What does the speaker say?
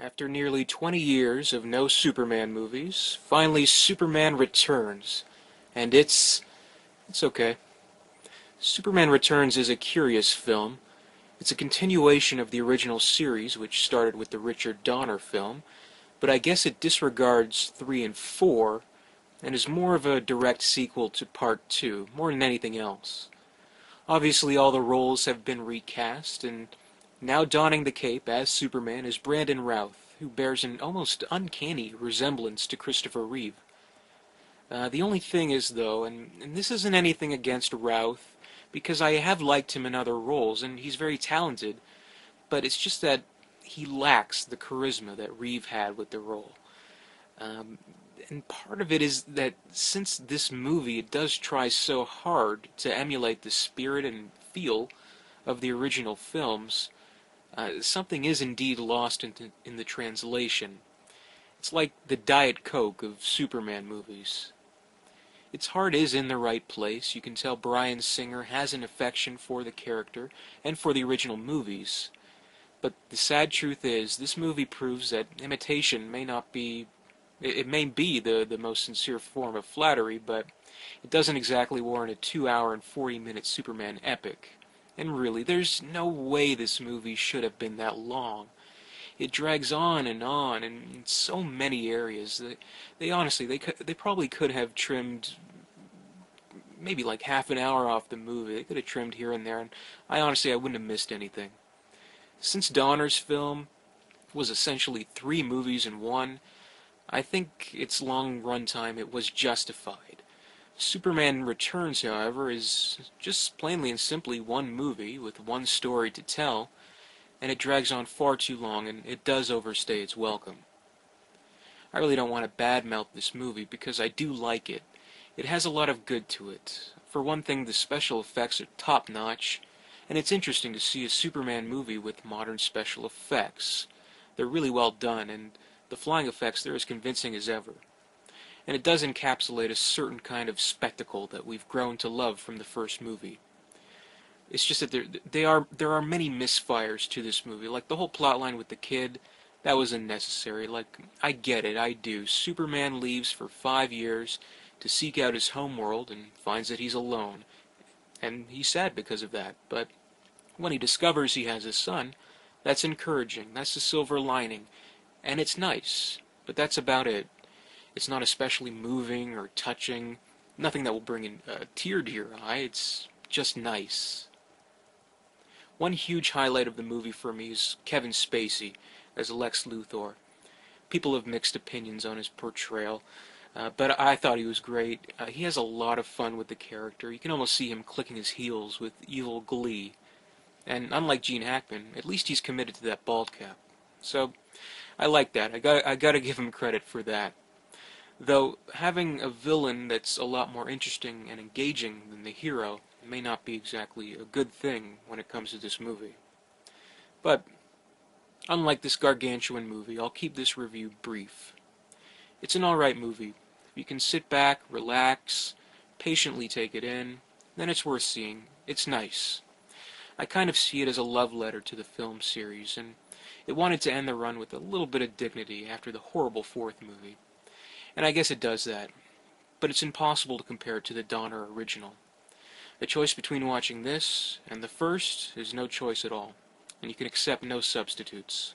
After nearly 20 years of no Superman movies, finally Superman returns. And it's okay. Superman Returns is a curious film. It's a continuation of the original series, which started with the Richard Donner film, but I guess it disregards 3 and 4 and is more of a direct sequel to Part 2, more than anything else. Obviously, all the roles have been recast, and now donning the cape as Superman is Brandon Routh, who bears an almost uncanny resemblance to Christopher Reeve. The only thing is, though, and this isn't anything against Routh, because I have liked him in other roles, and he's very talented, but it's just that he lacks the charisma that Reeve had with the role. Um, and part of it is that since this movie it does try so hard to emulate the spirit and feel of the original films, something is indeed lost in the translation. It's like the Diet Coke of Superman movies. Its heart is in the right place. You can tell Bryan Singer has an affection for the character and for the original movies. But the sad truth is, this movie proves that imitation may not be... It may be the most sincere form of flattery, but it doesn't exactly warrant a 2-hour and 40-minute Superman epic. And really, there's no way this movie should have been that long. It drags on in so many areas. They honestly, they probably could have trimmed maybe like half an hour off the movie. They could have trimmed here and there, and I wouldn't have missed anything. Since Donner's film was essentially 3 movies in one, I think its long runtime it was justified. Superman Returns, however, is just plainly and simply one movie with one story to tell, and it drags on far too long, and it does overstay its welcome. I really don't want to badmouth this movie because I do like it. It has a lot of good to it. For one thing, the special effects are top-notch, and it's interesting to see a Superman movie with modern special effects. They're really well done, and the flying effects, they're as convincing as ever. And it does encapsulate a certain kind of spectacle that we've grown to love from the first movie. It's just that there are many misfires to this movie, like the whole plotline with the kid. That was unnecessary. Like, I get it, I do. Superman leaves for 5 years to seek out his homeworld and finds that he's alone. And he's sad because of that. But when he discovers he has a son, that's encouraging. That's the silver lining. And it's nice. But that's about it. It's not especially moving or touching. Nothing that will bring a tear to your eye. It's just nice. One huge highlight of the movie for me is Kevin Spacey as Lex Luthor. People have mixed opinions on his portrayal, but I thought he was great. He has a lot of fun with the character. You can almost see him clicking his heels with evil glee. And unlike Gene Hackman, at least he's committed to that bald cap. So, I like that. I gotta give him credit for that. Though, having a villain that's a lot more interesting and engaging than the hero may not be exactly a good thing when it comes to this movie. But, unlike this gargantuan movie, I'll keep this review brief. It's an alright movie. If you can sit back, relax, patiently take it in, then it's worth seeing. It's nice. I kind of see it as a love letter to the film series, and it wanted to end the run with a little bit of dignity after the horrible 4th movie. And I guess it does that. But it's impossible to compare it to the Donner original. The choice between watching this and the first is no choice at all, and you can accept no substitutes.